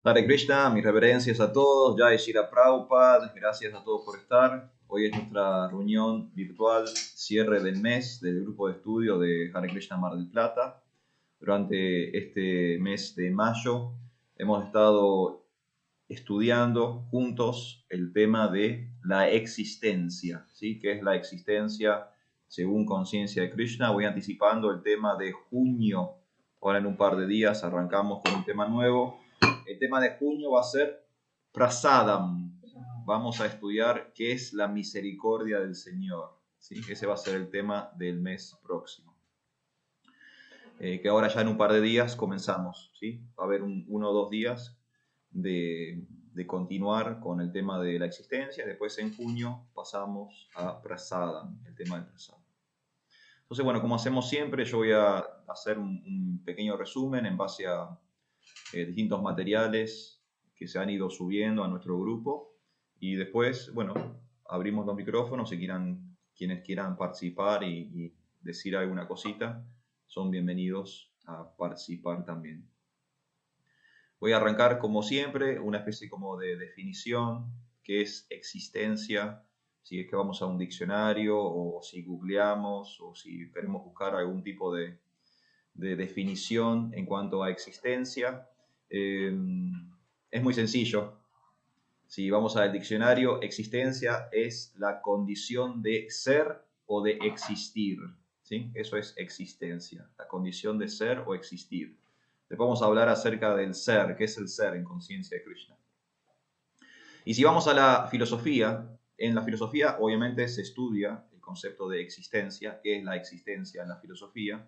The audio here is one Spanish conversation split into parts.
Hare Krishna, mis reverencias a todos, Jai Shira Prabhupada, gracias a todos por estar. Hoy es nuestra reunión virtual, cierre del mes del grupo de estudio de Hare Krishna Mar del Plata. Durante este mes de mayo hemos estado estudiando juntos el tema de la existencia, ¿sí? ¿Qué es la existencia según conciencia de Krishna? Voy anticipando el tema de junio. Ahora en un par de días arrancamos con un tema nuevo. El tema de junio va a ser Prasadam. Vamos a estudiar qué es la misericordia del Señor, ¿sí? Ese va a ser el tema del mes próximo. Que ahora ya en un par de días comenzamos, ¿sí? Va a haber uno o dos días de continuar con el tema de la existencia. Después en junio pasamos a Prasadam, el tema del Prasadam. Entonces, bueno, como hacemos siempre, yo voy a hacer un pequeño resumen en base a distintos materiales que se han ido subiendo a nuestro grupo. Y después, bueno, abrimos los micrófonos y quienes quieran participar y decir alguna cosita, son bienvenidos a participar también. Voy a arrancar como siempre, una especie como de definición, que es existencia, si es que vamos a un diccionario o si googleamos o si queremos buscar algún tipo de definición en cuanto a existencia. Es muy sencillo. Si vamos al diccionario, existencia es la condición de ser o de existir, ¿sí? Eso es existencia, la condición de ser o existir. Después vamos a hablar acerca del ser, qué es el ser en conciencia de Krishna. Y si vamos a la filosofía, en la filosofía obviamente se estudia el concepto de existencia, qué es la existencia en la filosofía.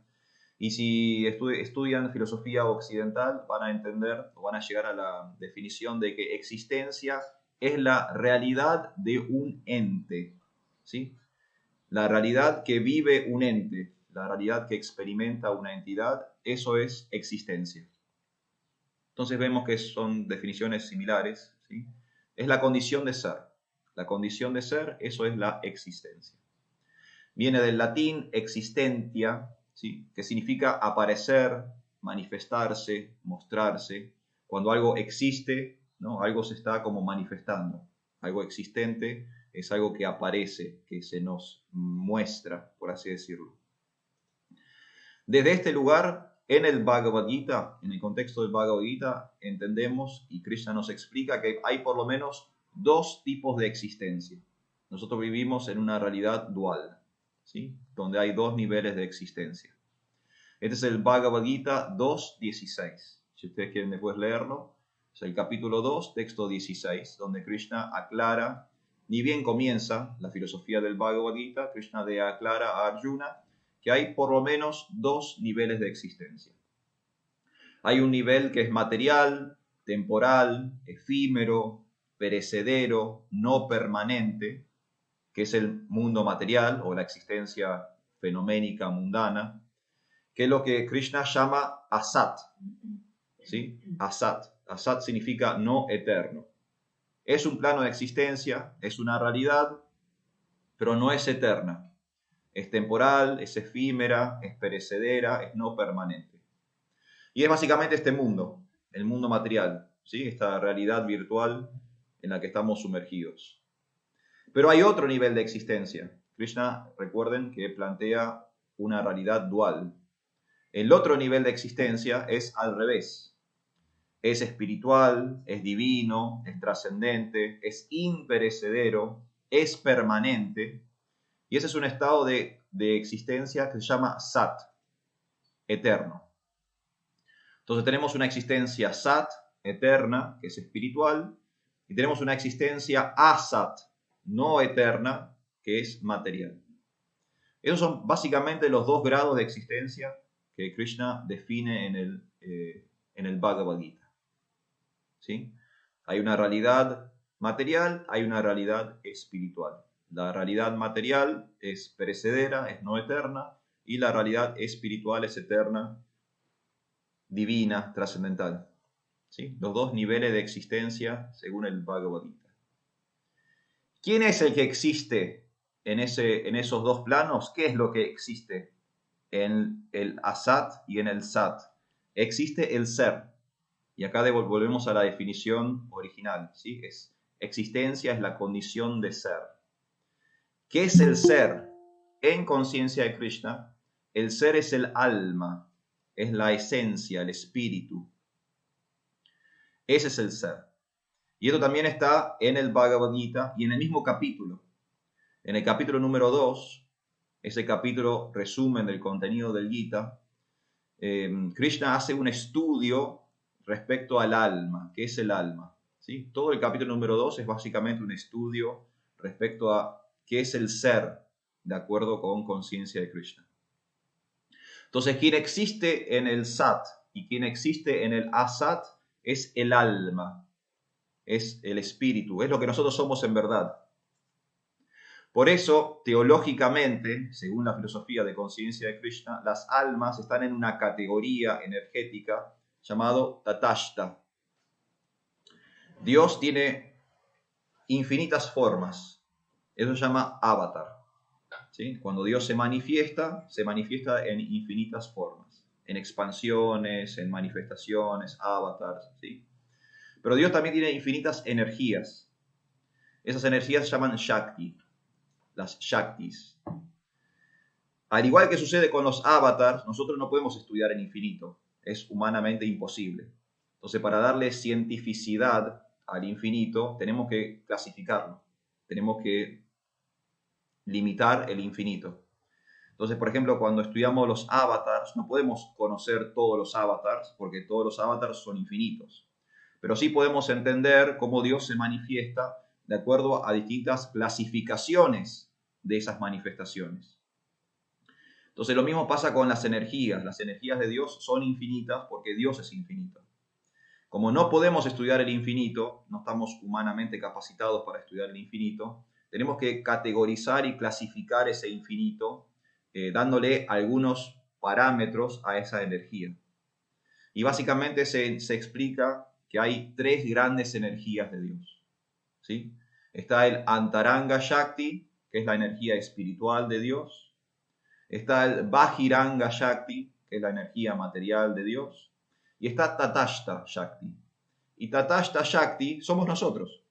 Y si estudian filosofía occidental, van a entender o van a llegar a la definición de que existencia es la realidad de un ente, ¿sí? La realidad que vive un ente, la realidad que experimenta una entidad, eso es existencia. Entonces vemos que son definiciones similares, ¿sí? Es la condición de ser. La condición de ser, eso es la existencia. Viene del latín existentia, ¿sí? Que significa aparecer, manifestarse, mostrarse. Cuando algo existe, ¿no? Algo se está como manifestando. Algo existente es algo que aparece, que se nos muestra, por así decirlo. Desde este lugar, en el Bhagavad Gita, en el contexto del Bhagavad Gita, entendemos y Krishna nos explica que hay por lo menos dos tipos de existencia. Nosotros vivimos en una realidad dual, ¿sí? Donde hay dos niveles de existencia. Este es el Bhagavad Gita 2.16. Si ustedes quieren después leerlo, es el capítulo 2, texto 16, donde Krishna aclara, ni bien comienza la filosofía del Bhagavad Gita, Krishna le aclara a Arjuna que hay por lo menos dos niveles de existencia. Hay un nivel que es material, temporal, efímero, perecedero, no permanente, que es el mundo material o la existencia fenoménica mundana, que es lo que Krishna llama asat, ¿sí? Asat. Asat significa no eterno. Es un plano de existencia, es una realidad, pero no es eterna. Es temporal, es efímera, es perecedera, es no permanente. Y es básicamente este mundo, el mundo material, ¿sí? Esta realidad virtual en la que estamos sumergidos. Pero hay otro nivel de existencia. Krishna, recuerden que plantea una realidad dual. El otro nivel de existencia es al revés. Es espiritual, es divino, es trascendente, es imperecedero, es permanente. Y ese es un estado de existencia que se llama Sat, eterno. Entonces tenemos una existencia Sat, eterna, que es espiritual, y tenemos una existencia Asat, no eterna, que es material. Esos son básicamente los dos grados de existencia que Krishna define en el Bhagavad Gita. ¿Sí? Hay una realidad material, hay una realidad espiritual. La realidad material es perecedera, es no eterna, y la realidad espiritual es eterna, divina, trascendental. ¿Sí? Los dos niveles de existencia según el Bhagavad Gita. ¿Quién es el que existe en esos dos planos? ¿Qué es lo que existe en el Asat y en el Sat? Existe el ser. Y acá volvemos a la definición original, ¿sí? Existencia es la condición de ser. ¿Qué es el ser? En conciencia de Krishna, el ser es el alma, es la esencia, el espíritu. Ese es el ser. Y esto también está en el Bhagavad Gita y en el mismo capítulo. En el capítulo número 2, ese capítulo resumen del contenido del Gita, Krishna hace un estudio respecto al alma. ¿Qué es el alma? ¿Sí? Todo el capítulo número 2 es básicamente un estudio respecto a qué es el ser, de acuerdo con conciencia de Krishna. Entonces, quien existe en el Sat y quien existe en el Asat es el alma, es el espíritu, es lo que nosotros somos en verdad. Por eso, teológicamente, según la filosofía de conciencia de Krishna, las almas están en una categoría energética llamado Tatashta. Dios tiene infinitas formas. Eso se llama avatar. ¿Sí? Cuando Dios se manifiesta en infinitas formas. En expansiones, en manifestaciones, avatars. ¿Sí? Pero Dios también tiene infinitas energías. Esas energías se llaman Shakti. Las Shaktis. Al igual que sucede con los avatars, nosotros no podemos estudiar el infinito. Es humanamente imposible. Entonces, para darle cientificidad al infinito, tenemos que clasificarlo. Tenemos que limitar el infinito. Entonces, por ejemplo, cuando estudiamos los avatars, no podemos conocer todos los avatars, porque todos los avatars son infinitos. Pero sí podemos entender cómo Dios se manifiesta de acuerdo a distintas clasificaciones de esas manifestaciones. Entonces lo mismo pasa con las energías. Las energías de Dios son infinitas porque Dios es infinito. Como no podemos estudiar el infinito, no estamos humanamente capacitados para estudiar el infinito, tenemos que categorizar y clasificar ese infinito, dándole algunos parámetros a esa energía. Y básicamente se explica que hay tres grandes energías de Dios. ¿Sí? Está el Antaranga Shakti, que es la energía espiritual de Dios. Está el Bajiranga Shakti, que es la energía material de Dios. Y está Tatashta Shakti. Y Tatashta Shakti somos nosotros,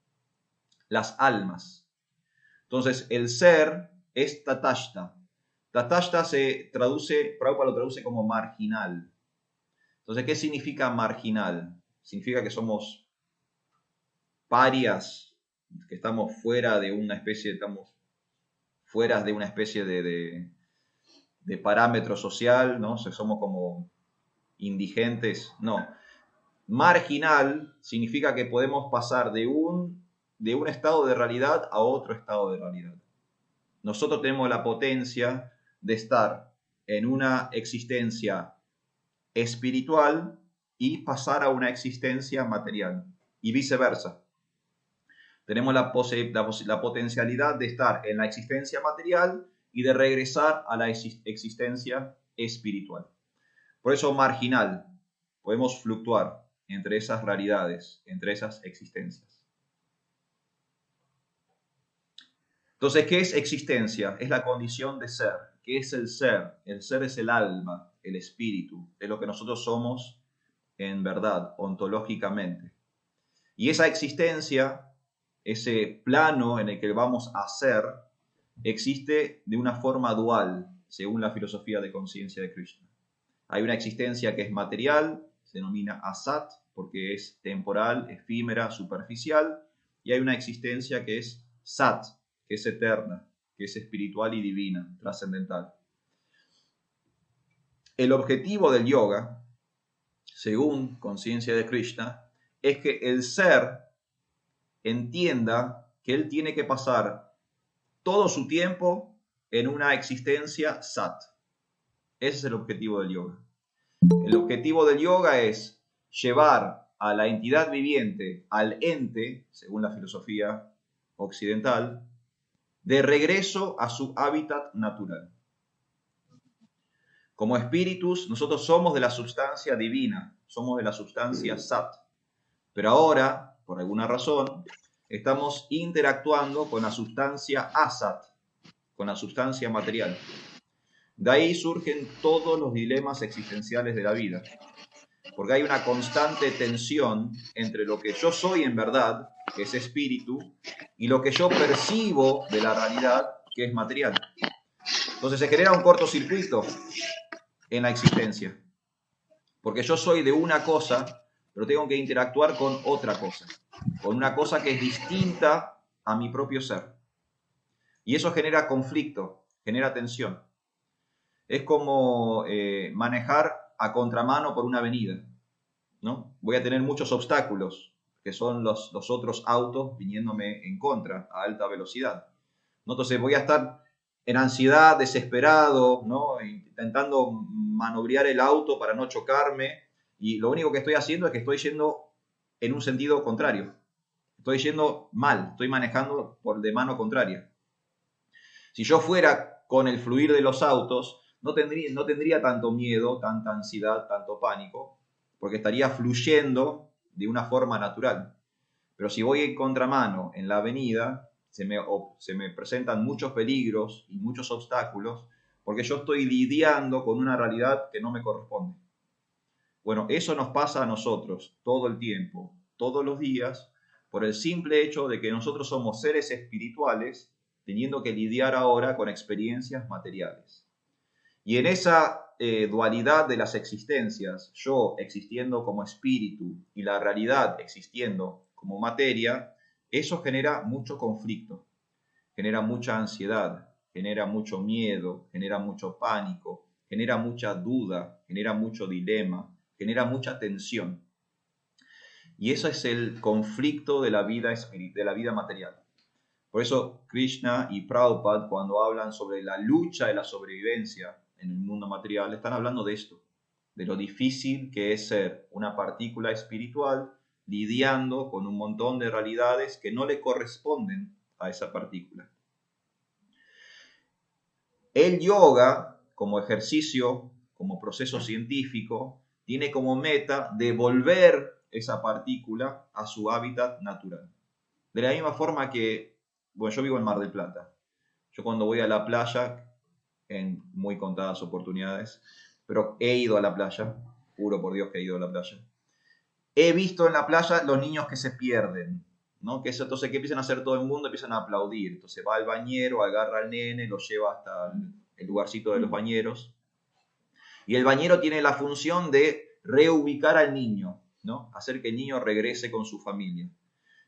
las almas. Entonces, el ser es Tatashta. Tatashta se traduce, Prabhupada lo traduce como marginal. Entonces, ¿qué significa marginal? Significa que somos parias, que estamos fuera de una especie, de parámetro social, ¿no? O sea, somos como indigentes. No. Marginal significa que podemos pasar de un estado de realidad a otro estado de realidad. Nosotros tenemos la potencia de estar en una existencia espiritual y pasar a una existencia material, y viceversa. Tenemos la potencialidad de estar en la existencia material y de regresar a la existencia espiritual. Por eso marginal, podemos fluctuar entre esas realidades, entre esas existencias. Entonces, ¿qué es existencia? Es la condición de ser. ¿Qué es el ser? El ser es el alma, el espíritu, es lo que nosotros somos en verdad, ontológicamente. Y esa existencia, ese plano en el que vamos a ser, existe de una forma dual, según la filosofía de conciencia de Krishna. Hay una existencia que es material, se denomina asat, porque es temporal, efímera, superficial, y hay una existencia que es sat, que es eterna, que es espiritual y divina, trascendental. El objetivo del yoga, según conciencia de Krishna, es que el ser entienda que él tiene que pasar todo su tiempo en una existencia sat. Ese es el objetivo del yoga. El objetivo del yoga es llevar a la entidad viviente, al ente, según la filosofía occidental, de regreso a su hábitat natural. Como espíritus, nosotros somos de la sustancia divina, somos de la sustancia sat. Pero ahora, por alguna razón, estamos interactuando con la sustancia asat, con la sustancia material. De ahí surgen todos los dilemas existenciales de la vida. porque hay una constante tensión entre lo que yo soy en verdad, que es espíritu, y lo que yo percibo de la realidad, que es material. Entonces se genera un cortocircuito en la existencia, porque yo soy de una cosa, pero tengo que interactuar con otra cosa, con una cosa que es distinta a mi propio ser. Y eso genera conflicto, genera tensión. Es como manejar a contramano por una avenida, ¿no? Voy a tener muchos obstáculos, que son los otros autos viniéndome en contra a alta velocidad, ¿no? Entonces voy a estar en ansiedad, desesperado, ¿no? Intentando manobrear el auto para no chocarme, y lo único que estoy haciendo es que estoy yendo en un sentido contrario. Estoy yendo mal, estoy manejando de mano contraria. Si yo fuera con el fluir de los autos, no tendría tanto miedo, tanta ansiedad, tanto pánico, porque estaría fluyendo de una forma natural. Pero si voy en contramano en la avenida, se me presentan muchos peligros y muchos obstáculos, porque yo estoy lidiando con una realidad que no me corresponde. Bueno, eso nos pasa a nosotros todo el tiempo, todos los días, por el simple hecho de que nosotros somos seres espirituales teniendo que lidiar ahora con experiencias materiales. Y en esa dualidad de las existencias, yo existiendo como espíritu y la realidad existiendo como materia, eso genera mucho conflicto, genera mucha ansiedad, genera mucho miedo, genera mucho pánico, genera mucha duda, genera mucho dilema, genera mucha tensión. Y eso es el conflicto de la vida material. Por eso Krishna y Prabhupada, cuando hablan sobre la lucha de la sobrevivencia en el mundo material, están hablando de esto, de lo difícil que es ser una partícula espiritual lidiando con un montón de realidades que no le corresponden a esa partícula. El yoga, como ejercicio, como proceso científico, tiene como meta devolver esa partícula a su hábitat natural. De la misma forma que, bueno, yo vivo en Mar del Plata. Yo cuando voy a la playa, en muy contadas oportunidades, pero he ido a la playa, juro por Dios que he ido a la playa, he visto en la playa los niños que se pierden, ¿no? Que eso, entonces, ¿qué empiezan a hacer todo el mundo? Empiezan a aplaudir. Entonces va al bañero, agarra al nene, lo lleva hasta el lugarcito de los bañeros. Y el bañero tiene la función de reubicar al niño, ¿no? Hacer que el niño regrese con su familia.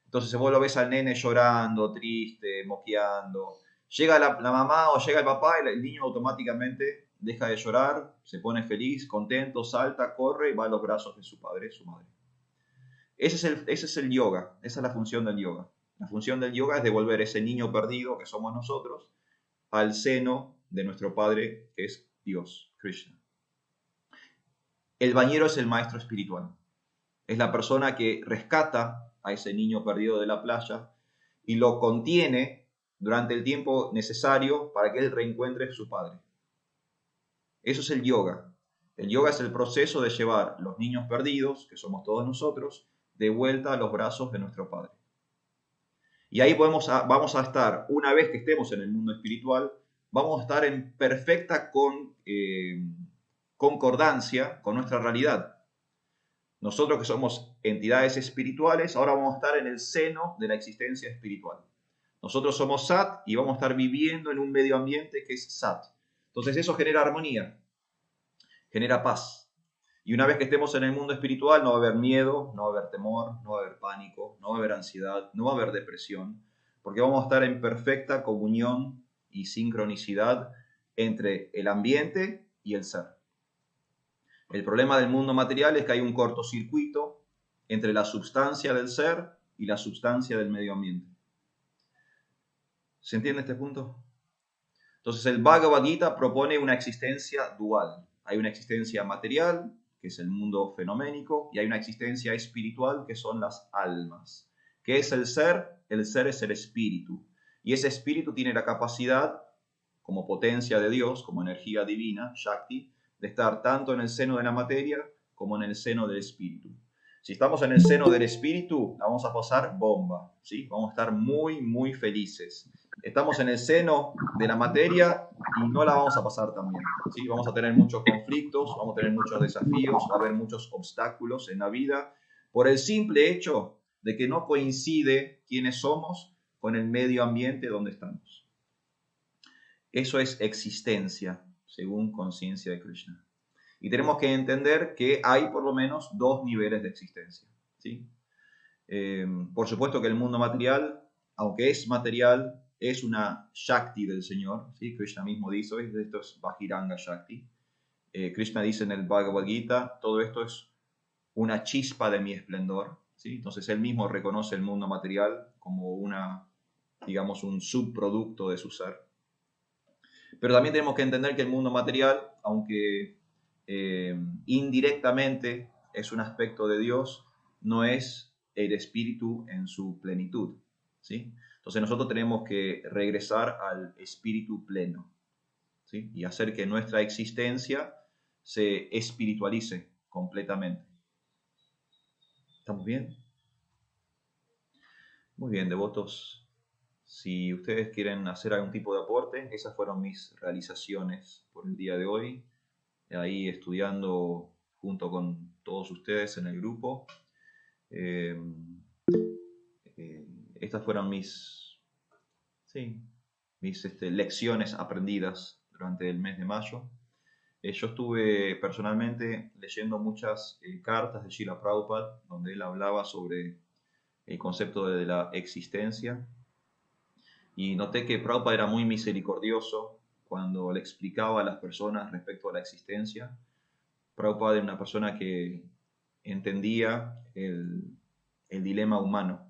Entonces vos lo ves al nene llorando, triste, moqueando. Llega la mamá o llega el papá y el niño automáticamente deja de llorar, se pone feliz, contento, salta, corre y va a los brazos de su padre, su madre. Ese es el yoga, esa es la función del yoga. La función del yoga es devolver ese niño perdido que somos nosotros al seno de nuestro Padre, que es Dios, Krishna. El bañero es el maestro espiritual. Es la persona que rescata a ese niño perdido de la playa y lo contiene durante el tiempo necesario para que él reencuentre a su padre. Eso es el yoga. El yoga es el proceso de llevar los niños perdidos, que somos todos nosotros, de vuelta a los brazos de nuestro Padre. Y ahí vamos a estar, una vez que estemos en el mundo espiritual, vamos a estar en perfecta concordancia con nuestra realidad. Nosotros que somos entidades espirituales, ahora vamos a estar en el seno de la existencia espiritual. Nosotros somos Sat y vamos a estar viviendo en un medio ambiente que es Sat. Entonces eso genera armonía, genera paz. Y una vez que estemos en el mundo espiritual, no va a haber miedo, no va a haber temor, no va a haber pánico, no va a haber ansiedad, no va a haber depresión, porque vamos a estar en perfecta comunión y sincronicidad entre el ambiente y el ser. El problema del mundo material es que hay un cortocircuito entre la substancia del ser y la substancia del medio ambiente. ¿Se entiende este punto? Entonces el Bhagavad Gita propone una existencia dual. Hay una existencia material, que es el mundo fenoménico, y hay una existencia espiritual, que son las almas. ¿Qué es el ser? El ser es el espíritu. Y ese espíritu tiene la capacidad, como potencia de Dios, como energía divina, Shakti, de estar tanto en el seno de la materia como en el seno del espíritu. Si estamos en el seno del espíritu, la vamos a pasar bomba, ¿sí? Vamos a estar muy, muy felices. estamos en el seno de la materia y no la vamos a pasar tan bien, ¿sí? Vamos a tener muchos conflictos, vamos a tener muchos desafíos, va a haber muchos obstáculos en la vida por el simple hecho de que no coincide quiénes somos con el medio ambiente donde estamos. Eso es existencia, según conciencia de Krishna. Y tenemos que entender que hay por lo menos dos niveles de existencia, ¿sí? Por supuesto que el mundo material, aunque es material, es una Shakti del Señor, ¿sí? Krishna mismo dice, esto es Bajiranga Shakti. Krishna dice en el Bhagavad Gita, todo esto es una chispa de mi esplendor, ¿sí? Entonces él mismo reconoce el mundo material como digamos, un subproducto de su ser. Pero también tenemos que entender que el mundo material, aunque indirectamente es un aspecto de Dios, no es el espíritu en su plenitud, ¿sí? Entonces nosotros tenemos que regresar al espíritu pleno, ¿sí? Y hacer que nuestra existencia se espiritualice completamente. ¿Estamos bien? Muy bien, devotos. Si ustedes quieren hacer algún tipo de aporte, esas fueron mis realizaciones por el día de hoy. Ahí estudiando junto con todos ustedes en el grupo. Eh, Estas fueron mis lecciones aprendidas durante el mes de mayo. Yo estuve personalmente leyendo muchas cartas de Srila Prabhupada, donde él hablaba sobre el concepto de la existencia, y noté que Prabhupada era muy misericordioso cuando le explicaba a las personas respecto a la existencia. Prabhupada era una persona que entendía el dilema humano.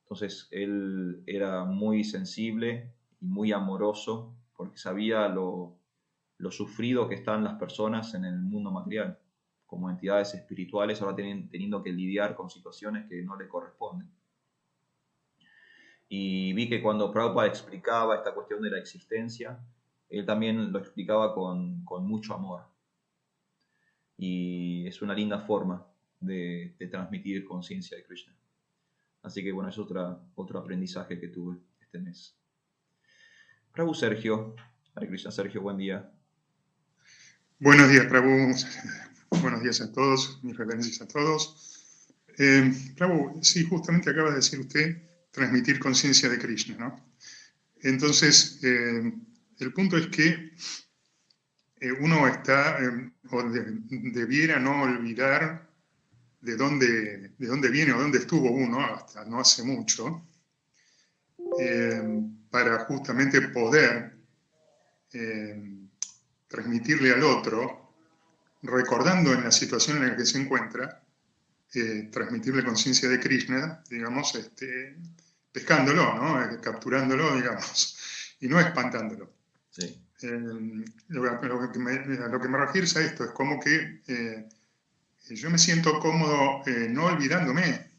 Entonces él era muy sensible y muy amoroso porque sabía lo sufrido que están las personas en el mundo material, como entidades espirituales ahora teniendo que lidiar con situaciones que no les corresponden. Y vi que cuando Prabhupada explicaba esta cuestión de la existencia, él también lo explicaba con mucho amor. Y es una linda forma de transmitir conciencia de Krishna. Así que bueno, es otro aprendizaje que tuve este mes. Prabhu Sergio. Hare Krishna Sergio, buen día. Buenos días, Prabhu. Buenos días a todos, mis reverencias a todos. Prabhu, sí, justamente acaba de decir usted transmitir conciencia de Krishna, ¿no? Entonces, el punto es que uno está, o debiera no olvidar de dónde viene o dónde estuvo uno hasta no hace mucho, para justamente poder transmitirle al otro, recordando en la situación en la que se encuentra, transmitirle conciencia de Krishna, digamos, pescándolo, ¿no? Capturándolo, digamos, y no espantándolo. Sí. Lo que me refiero a esto es como que yo me siento cómodo no olvidándome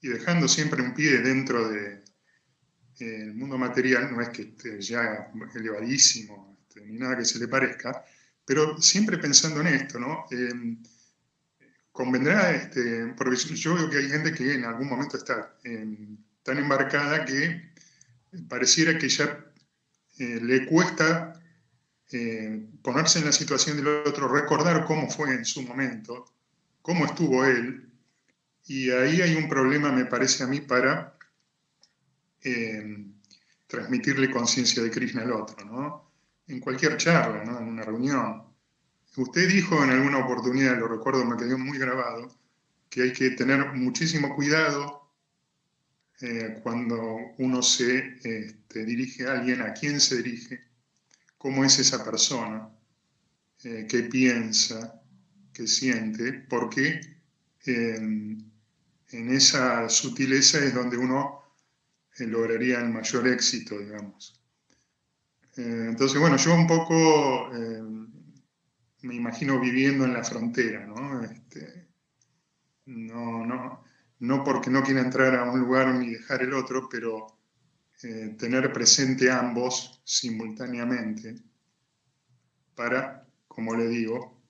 y dejando siempre un pie dentro del mundo material, no es que esté ya elevadísimo ni nada que se le parezca, pero siempre pensando en esto, ¿no? Convendrá, porque yo veo que hay gente que en algún momento está tan embarcada que pareciera que ya le cuesta ponerse en la situación del otro, recordar cómo fue en su momento, cómo estuvo él, y ahí hay un problema, me parece a mí, para transmitirle conciencia de Krishna al otro, ¿no? En cualquier charla, ¿no? En una reunión. Usted dijo en alguna oportunidad, lo recuerdo, me quedó muy grabado, que hay que tener muchísimo cuidado cuando uno se dirige a alguien, a quién se dirige, cómo es esa persona, qué piensa, qué siente, porque en esa sutileza es donde uno lograría el mayor éxito, digamos. Entonces, bueno, yo un poco me imagino viviendo en la frontera, ¿no? No porque no quiera entrar a un lugar ni dejar el otro, pero tener presente ambos simultáneamente para, como le digo,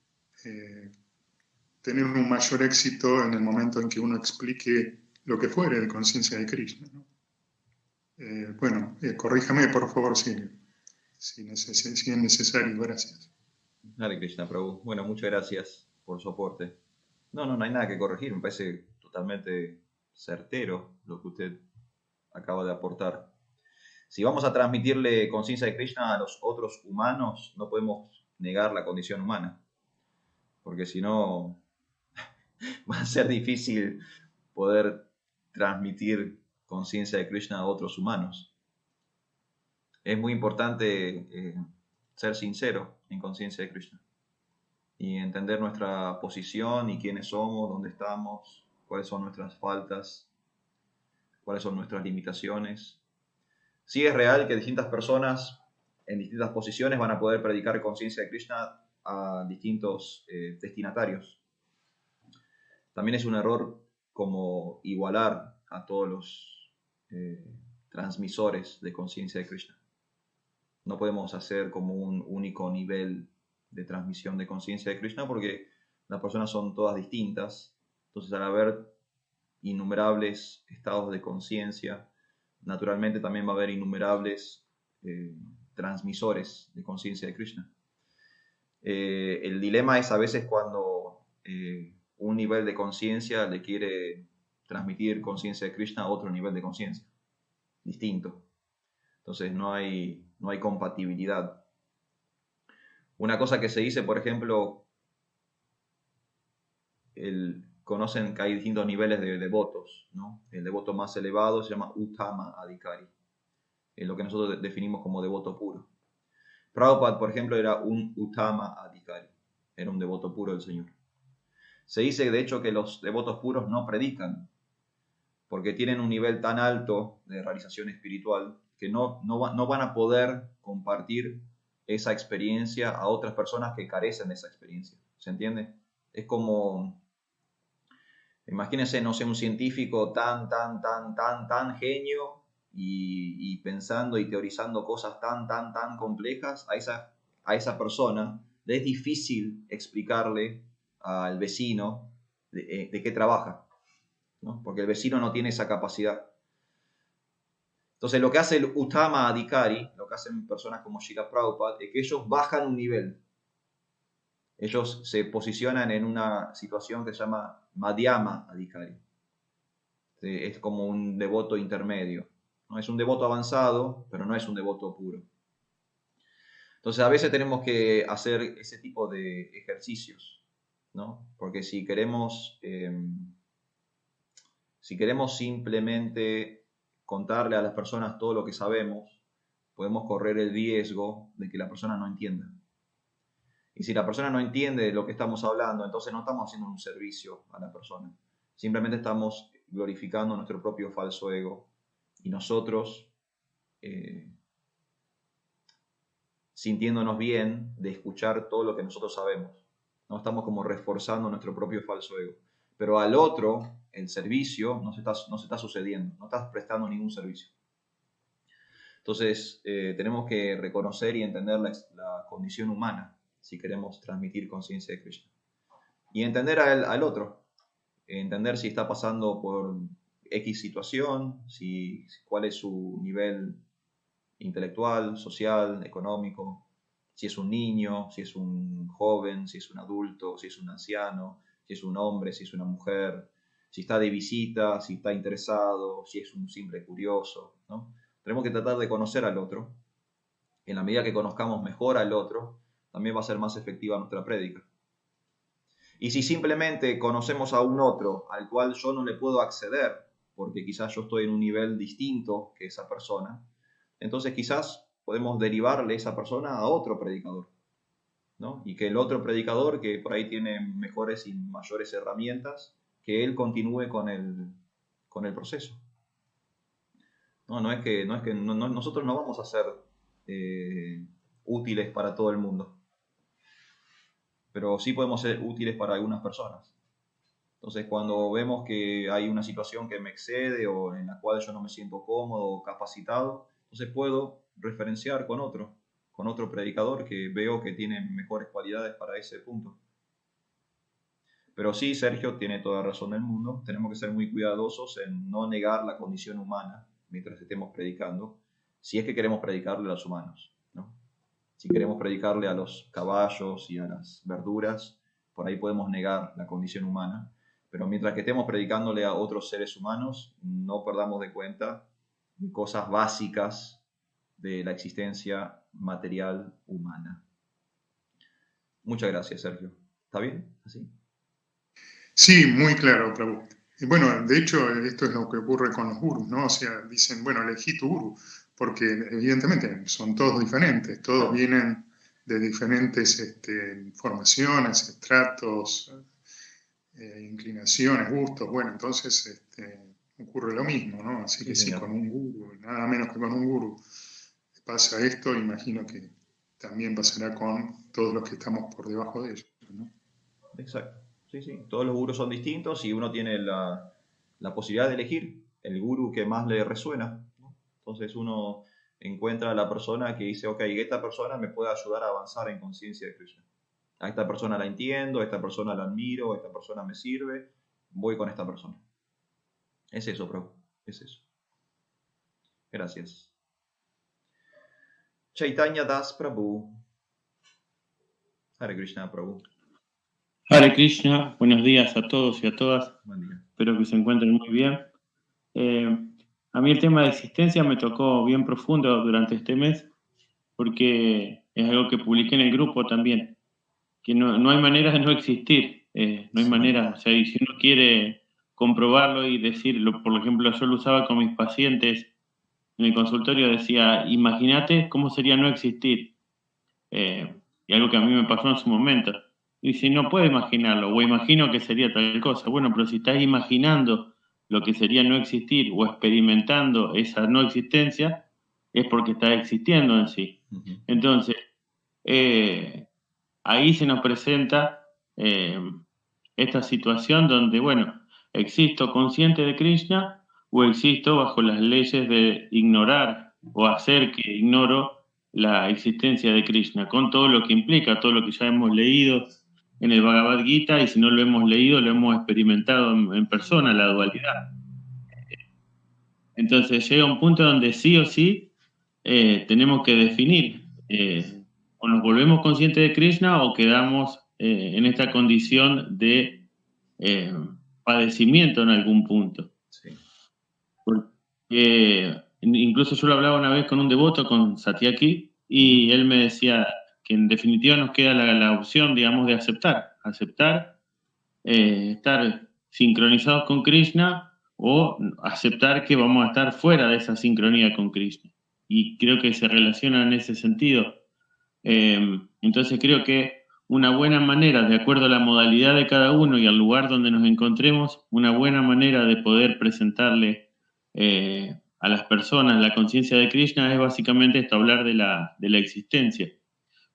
tener un mayor éxito en el momento en que uno explique lo que fuere de conciencia de Krishna, ¿no? Corríjame, por favor, si es necesario. Gracias. Hare Krishna, Prabhu. Bueno, muchas gracias por su aporte. No hay nada que corregir. Me parece totalmente certero lo que usted acaba de aportar. Si vamos a transmitirle conciencia de Krishna a los otros humanos, no podemos negar la condición humana, porque si no va a ser difícil poder transmitir conciencia de Krishna a otros humanos. Es muy importante ser sincero en conciencia de Krishna y entender nuestra posición y quiénes somos, dónde estamos, cuáles son nuestras faltas, cuáles son nuestras limitaciones. Sí es real que distintas personas en distintas posiciones van a poder predicar conciencia de Krishna a distintos destinatarios. También es un error como igualar a todos los transmisores de conciencia de Krishna. No podemos hacer como un único nivel de transmisión de conciencia de Krishna porque las personas son todas distintas. Entonces, al haber innumerables estados de conciencia, naturalmente también va a haber innumerables transmisores de conciencia de Krishna. El dilema es a veces cuando un nivel de conciencia le quiere transmitir conciencia de Krishna a otro nivel de conciencia, distinto. Entonces no hay compatibilidad. Una cosa que se dice, por ejemplo, conocen que hay distintos niveles de devotos, ¿no? El devoto más elevado se llama Uttama Adhikari, es lo que nosotros definimos como devoto puro. Prabhupada, por ejemplo, era un Uttama Adhikari, era un devoto puro del Señor. Se dice, de hecho, que los devotos puros no predican, porque tienen un nivel tan alto de realización espiritual que no van a poder compartir esa experiencia a otras personas que carecen de esa experiencia. ¿Se entiende? Es como, imagínense, no sé, un científico tan genio y pensando y teorizando cosas tan complejas, a esa persona le es difícil explicarle al vecino de qué trabaja, ¿no? Porque el vecino no tiene esa capacidad. Entonces, lo que hace el Uttama Adhikari, lo que hacen personas como Srila Prabhupada, es que ellos bajan un nivel. Ellos se posicionan en una situación que se llama Madhyama Adhikari. Es como un devoto intermedio. No es un devoto avanzado, pero no es un devoto puro. Entonces, a veces tenemos que hacer ese tipo de ejercicios, ¿no? Porque si queremos simplemente contarle a las personas todo lo que sabemos, podemos correr el riesgo de que la persona no entienda. Y si la persona no entiende de lo que estamos hablando, entonces no estamos haciendo un servicio a la persona. Simplemente estamos glorificando nuestro propio falso ego y nosotros sintiéndonos bien de escuchar todo lo que nosotros sabemos. No estamos como reforzando nuestro propio falso ego. Pero al otro, el servicio no se está sucediendo, no estás prestando ningún servicio. Entonces, tenemos que reconocer y entender la condición humana si queremos transmitir conciencia de Krishna. Y entender al otro, entender si está pasando por X situación, cuál es su nivel intelectual, social, económico, si es un niño, si es un joven, si es un adulto, si es un anciano, si es un hombre, si es una mujer, si está de visita, si está interesado, si es un simple curioso, ¿no? Tenemos que tratar de conocer al otro. En la medida que conozcamos mejor al otro, también va a ser más efectiva nuestra prédica. Y si simplemente conocemos a un otro al cual yo no le puedo acceder, porque quizás yo estoy en un nivel distinto que esa persona, entonces quizás podemos derivarle esa persona a otro predicador, ¿no? Y que el otro predicador, que por ahí tiene mejores y mayores herramientas, que él continúe con el proceso. Nosotros no vamos a ser útiles para todo el mundo, pero sí podemos ser útiles para algunas personas. Entonces, cuando vemos que hay una situación que me excede o en la cual yo no me siento cómodo o capacitado, entonces puedo referenciar con otro predicador que veo que tiene mejores cualidades para ese punto. Pero sí, Sergio tiene toda razón del mundo. Tenemos que ser muy cuidadosos en no negar la condición humana mientras estemos predicando, si es que queremos predicarle a los humanos, ¿no? Si queremos predicarle a los caballos y a las verduras, por ahí podemos negar la condición humana, pero mientras que estemos predicándole a otros seres humanos, no perdamos de cuenta cosas básicas de la existencia material humana. Muchas gracias, Sergio. ¿Está bien? ¿Así? Sí, muy claro, Prabhu. Y bueno, de hecho, esto es lo que ocurre con los gurús, ¿no? O sea, dicen, bueno, elegí tu gurú, porque evidentemente son todos diferentes, todos vienen de diferentes formaciones, estratos, inclinaciones, gustos. Bueno, entonces ocurre lo mismo, ¿no? Así que sí, señor. con un gurú, nada menos que con un gurú pasa esto, imagino que también pasará con todos los que estamos por debajo de ellos, ¿no? Exacto. Sí, sí. Todos los gurús son distintos y uno tiene la posibilidad de elegir el gurú que más le resuena, ¿no? Entonces uno encuentra a la persona que dice, ok, esta persona me puede ayudar a avanzar en conciencia de Krishna. A esta persona la entiendo, a esta persona la admiro, a esta persona me sirve, voy con esta persona. Es eso, Prabhu. Es eso. Gracias. Chaitanya Das Prabhu. Hare Krishna Prabhu. Hare Krishna, buenos días a todos y a todas. Buen día. Espero que se encuentren muy bien. A mí el tema de existencia me tocó bien profundo durante este mes, porque es algo que publiqué en el grupo también, que no hay manera de no existir, no hay manera, o sea, y si uno quiere comprobarlo y decirlo, por ejemplo, yo lo usaba con mis pacientes en el consultorio, decía, imagínate cómo sería no existir, y algo que a mí me pasó en su momento. Y si no puedo imaginarlo, o imagino que sería tal cosa, bueno, pero si estás imaginando lo que sería no existir o experimentando esa no existencia, es porque está existiendo en sí. Entonces, ahí se nos presenta esta situación donde, bueno, existo consciente de Krishna o existo bajo las leyes de ignorar o hacer que ignoro la existencia de Krishna, con todo lo que implica, todo lo que ya hemos leído en el Bhagavad Gita, y si no lo hemos leído, lo hemos experimentado en persona, la dualidad. Entonces llega un punto donde sí o sí tenemos que definir, o nos volvemos conscientes de Krishna o quedamos en esta condición de padecimiento en algún punto. Sí. Porque incluso yo lo hablaba una vez con un devoto, con Satyaki, y él me decía que en definitiva nos queda la opción, digamos, de aceptar, estar sincronizados con Krishna o aceptar que vamos a estar fuera de esa sincronía con Krishna. Y creo que se relaciona en ese sentido. Entonces creo que una buena manera, de acuerdo a la modalidad de cada uno y al lugar donde nos encontremos, una buena manera de poder presentarle a las personas la conciencia de Krishna es básicamente esto, hablar de la existencia,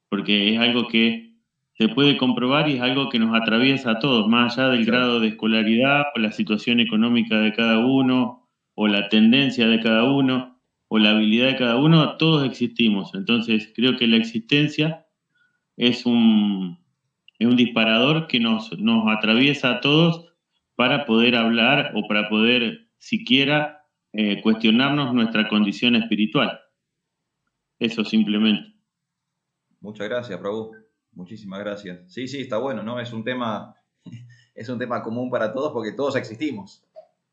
porque es algo que se puede comprobar y es algo que nos atraviesa a todos, más allá del grado de escolaridad o la situación económica de cada uno o la tendencia de cada uno o la habilidad de cada uno, todos existimos. Entonces creo que la existencia es un disparador que nos atraviesa a todos para poder hablar o para poder siquiera cuestionarnos nuestra condición espiritual. Eso simplemente. Muchas gracias, Prabhu. Muchísimas gracias. Sí, sí, está bueno, ¿no? Es un tema común para todos porque todos existimos.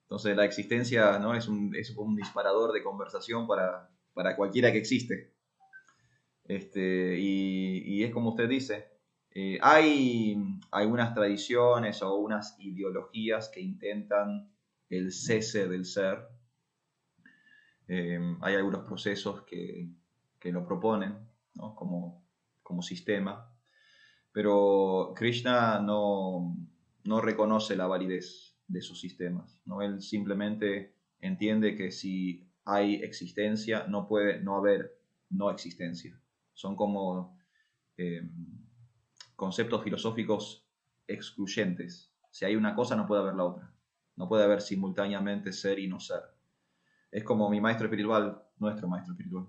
Entonces la existencia, ¿no? es como un disparador de conversación para cualquiera que existe. Y es como usted dice, hay algunas tradiciones o unas ideologías que intentan el cese del ser. Hay algunos procesos que lo proponen, ¿no? como sistema, pero Krishna no reconoce la validez de sus sistemas, ¿no? Él simplemente entiende que si hay existencia, no puede no haber no existencia. Son como conceptos filosóficos excluyentes. Si hay una cosa, no puede haber la otra. No puede haber simultáneamente ser y no ser. Es como mi maestro espiritual, nuestro maestro espiritual.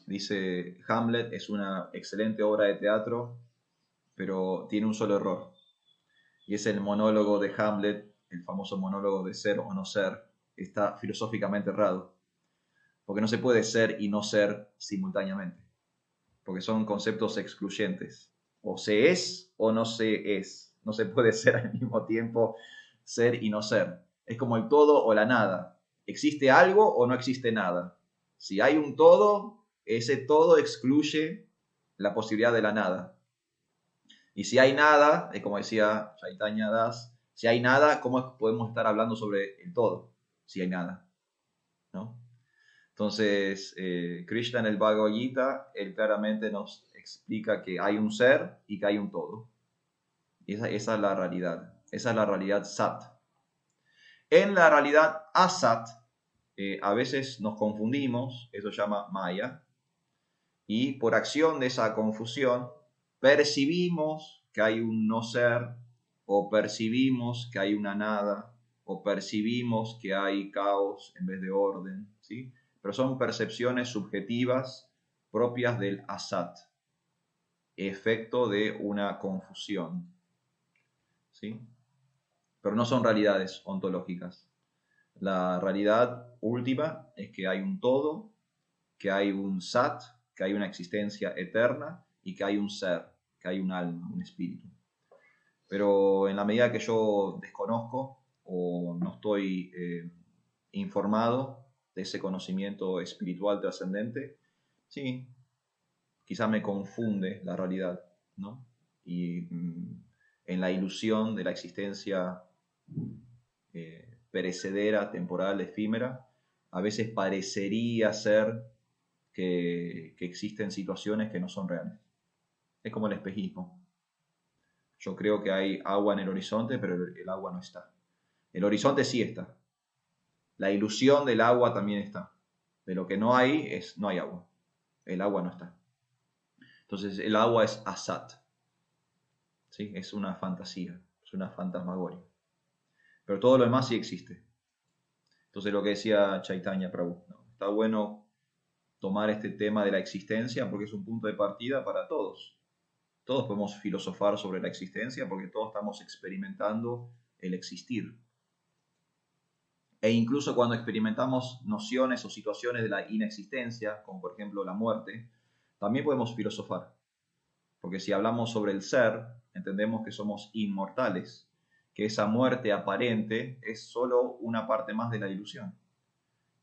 Dice, Hamlet es una excelente obra de teatro, pero tiene un solo error. Y es el monólogo de Hamlet, el famoso monólogo de ser o no ser, está filosóficamente errado. Porque no se puede ser y no ser simultáneamente. Porque son conceptos excluyentes. O se es o no se es. No se puede ser al mismo tiempo ser y no ser. Es como el todo o la nada. ¿Existe algo o no existe nada? Si hay un todo, ese todo excluye la posibilidad de la nada. Y si hay nada, es como decía Chaitanya Das, si hay nada, ¿cómo podemos estar hablando sobre el todo? Si hay nada, ¿no? Entonces, Krishna en el Bhagavad Gita, él claramente nos explica que hay un ser y que hay un todo. Y esa es la realidad. Esa es la realidad Sat. En la realidad Asat, a veces nos confundimos, eso se llama Maya, y por acción de esa confusión percibimos que hay un no ser, o percibimos que hay una nada, o percibimos que hay caos en vez de orden, ¿sí? Pero son percepciones subjetivas propias del asat, efecto de una confusión, ¿sí? Pero no son realidades ontológicas. La realidad última es que hay un todo, que hay un sat, que hay una existencia eterna y que hay un ser, que hay un alma, un espíritu. Pero en la medida que yo desconozco o no estoy informado de ese conocimiento espiritual trascendente, sí, quizá me confunde la realidad, ¿no? Y en la ilusión de la existencia perecedera, temporal, efímera, a veces parecería ser que existen situaciones que no son reales. Es como el espejismo. Yo creo que hay agua en el horizonte, pero el agua no está. El horizonte sí está. La ilusión del agua también está. De lo que no hay es no hay agua. El agua no está. Entonces el agua es asat. ¿Sí? Es una fantasía, es una fantasmagoria. Pero todo lo demás sí existe. Entonces lo que decía Chaitanya Prabhu, ¿no? Está bueno tomar este tema de la existencia porque es un punto de partida para todos. Todos podemos filosofar sobre la existencia porque todos estamos experimentando el existir. E incluso cuando experimentamos nociones o situaciones de la inexistencia, como por ejemplo la muerte, también podemos filosofar. Porque si hablamos sobre el ser, entendemos que somos inmortales, que esa muerte aparente es solo una parte más de la ilusión,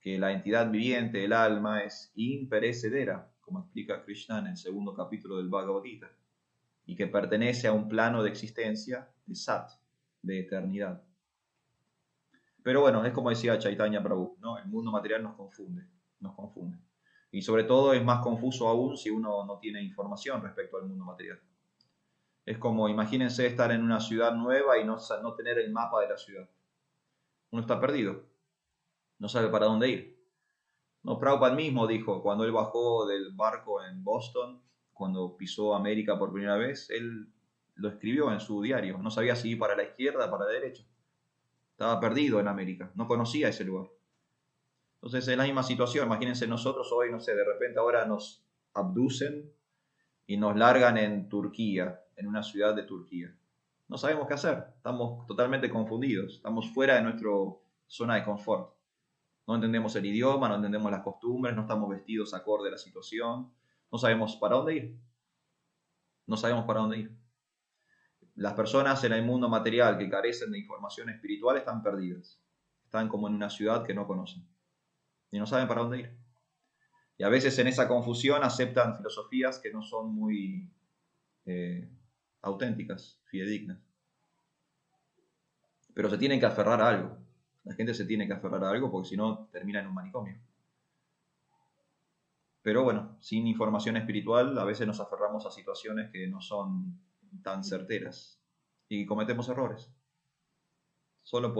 que la entidad viviente, el alma, es imperecedera, como explica Krishna en el segundo capítulo del Bhagavad Gita, y que pertenece a un plano de existencia de Sat, de eternidad. Pero bueno, es como decía Chaitanya Prabhu, ¿no? El mundo material nos confunde. Y sobre todo es más confuso aún si uno no tiene información respecto al mundo material. Es como, imagínense estar en una ciudad nueva y no tener el mapa de la ciudad. Uno está perdido, no sabe para dónde ir. No, Prabhupada mismo dijo, cuando él bajó del barco en Boston, cuando pisó América por primera vez, él lo escribió en su diario. No sabía si ir para la izquierda o para la derecha. Estaba perdido en América, no conocía ese lugar. Entonces es la misma situación. Imagínense nosotros hoy, no sé, de repente ahora nos abducen y nos largan en Turquía, en una ciudad de Turquía. No sabemos qué hacer, estamos totalmente confundidos, estamos fuera de nuestra zona de confort. No entendemos el idioma, no entendemos las costumbres, no estamos vestidos acorde a la situación, no sabemos para dónde ir. No sabemos para dónde ir. Las personas en el mundo material que carecen de información espiritual están perdidas. Están como en una ciudad que no conocen y no saben para dónde ir. Y a veces en esa confusión aceptan filosofías que no son muy auténticas, fidedignas. Pero se tienen que aferrar a algo. La gente se tiene que aferrar a algo porque si no termina en un manicomio. Pero bueno, sin información espiritual a veces nos aferramos a situaciones que no son tan certeras y cometemos errores. Solo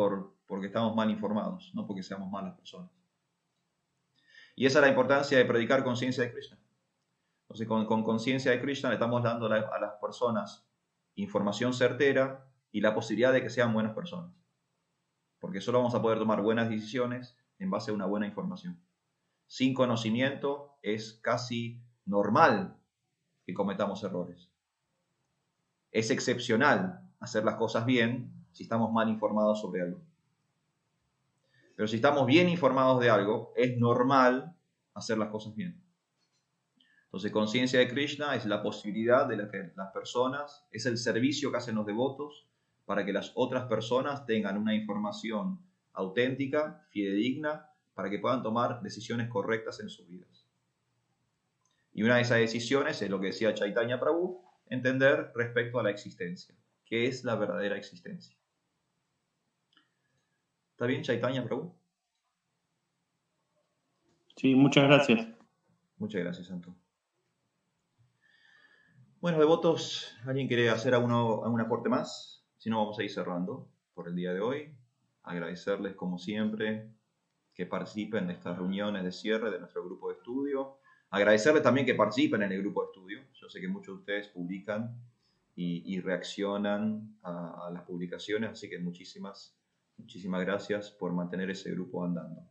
porque estamos mal informados, no porque seamos malas personas. Y esa es la importancia de predicar conciencia de Krishna. Entonces, con conciencia de Krishna le estamos dando a las personas información certera y la posibilidad de que sean buenas personas. Porque solo vamos a poder tomar buenas decisiones en base a una buena información. Sin conocimiento es casi normal que cometamos errores. Es excepcional hacer las cosas bien si estamos mal informados sobre algo. Pero si estamos bien informados de algo, es normal hacer las cosas bien. Entonces, conciencia de Krishna es la posibilidad de que las personas, es el servicio que hacen los devotos para que las otras personas tengan una información auténtica, fidedigna, para que puedan tomar decisiones correctas en sus vidas. Y una de esas decisiones es lo que decía Chaitanya Prabhu, entender respecto a la existencia. ¿Qué es la verdadera existencia? ¿Está bien, Chaitanya Prabhu? Sí, muchas gracias. Muchas gracias, Santo. Bueno, devotos, ¿alguien quiere hacer algún aporte más? Si no, vamos a ir cerrando por el día de hoy. Agradecerles, como siempre, que participen de estas reuniones de cierre de nuestro grupo de estudio. Agradecerles también que participen en el grupo de estudio. Yo sé que muchos de ustedes publican y reaccionan a las publicaciones, así que muchísimas gracias por mantener ese grupo andando.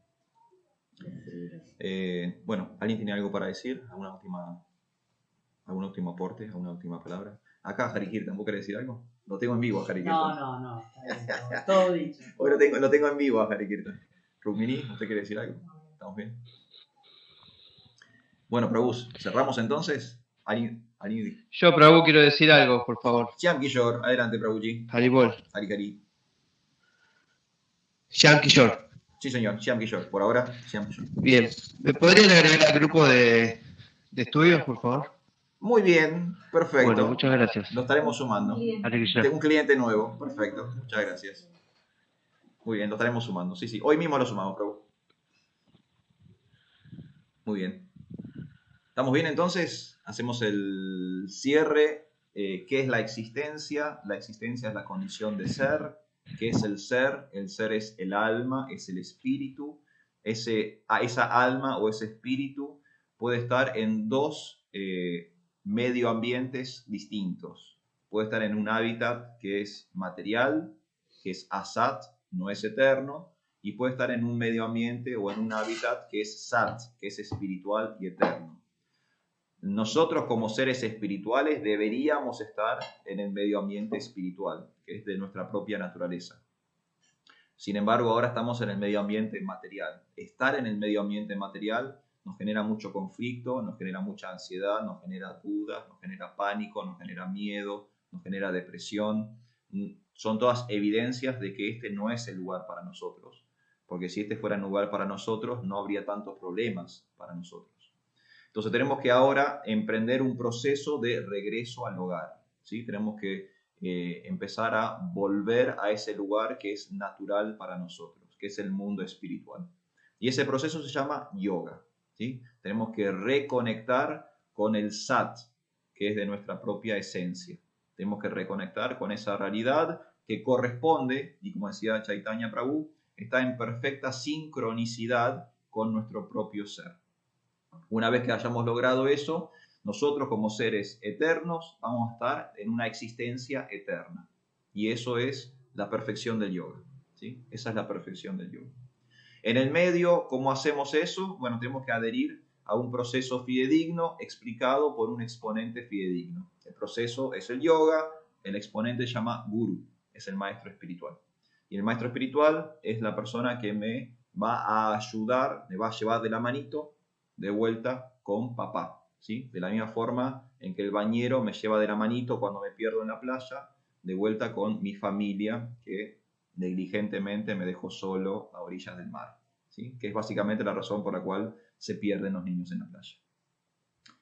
Bueno, ¿alguien tiene algo para decir? ¿Algún último aporte? ¿Alguna última palabra? Acá, Harikirtan, ¿vos querés decir algo? Lo tengo en vivo a Harikirtan. No, está bien, todo dicho. Hoy lo tengo en vivo a Harikirtan. Rukmini, ¿usted quiere decir algo? ¿Estamos bien? Bueno, Prabhu, ¿cerramos entonces? ¿Alguien? Yo, Prabhu, quiero decir algo, por favor. Shyam Kishore, adelante, Prabhuji. Haribol. Hari. Shyam Kishore. Sí, señor, Shyam Kishore. Por ahora, Shyam Kishore. Bien. ¿Me podrían agregar al grupo de estudios, por favor? Muy bien, perfecto. Bueno, muchas gracias. Lo estaremos sumando. Hare Krishna. Un cliente nuevo, perfecto. Muchas gracias. Muy bien, lo estaremos sumando. Sí, hoy mismo lo sumamos, Prabhu. Muy bien. ¿Estamos bien entonces? Hacemos el cierre. ¿Qué es la existencia? La existencia es la condición de ser. ¿Qué es el ser? El ser es el alma, es el espíritu. Esa alma o ese espíritu puede estar en dos medioambientes distintos. Puede estar en un hábitat que es material, que es asat, no es eterno, y puede estar en un medio ambiente o en un hábitat que es sat, que es espiritual y eterno. Nosotros como seres espirituales deberíamos estar en el medio ambiente espiritual, que es de nuestra propia naturaleza. Sin embargo, ahora estamos en el medio ambiente material. Estar en el medio ambiente material nos genera mucho conflicto, nos genera mucha ansiedad, nos genera dudas, nos genera pánico, nos genera miedo, nos genera depresión. Son todas evidencias de que este no es el lugar para nosotros, porque si este fuera el lugar para nosotros, no habría tantos problemas para nosotros. Entonces tenemos que ahora emprender un proceso de regreso al hogar, ¿sí? Tenemos que empezar a volver a ese lugar que es natural para nosotros, que es el mundo espiritual. Y ese proceso se llama yoga, ¿sí? Tenemos que reconectar con el sat, que es de nuestra propia esencia. Tenemos que reconectar con esa realidad que corresponde, y como decía Chaitanya Prabhu, está en perfecta sincronicidad con nuestro propio ser. Una vez que hayamos logrado eso, nosotros como seres eternos vamos a estar en una existencia eterna. Y eso es la perfección del yoga, ¿sí? Esa es la perfección del yoga. En el medio, ¿cómo hacemos eso? Bueno, tenemos que adherir a un proceso fidedigno explicado por un exponente fidedigno. El proceso es el yoga, el exponente se llama guru, es el maestro espiritual. Y el maestro espiritual es la persona que me va a ayudar, me va a llevar de la manito de vuelta con papá, ¿sí? De la misma forma en que el bañero me lleva de la manito cuando me pierdo en la playa, de vuelta con mi familia que negligentemente me dejó solo a orillas del mar, ¿sí? Que es básicamente la razón por la cual se pierden los niños en la playa.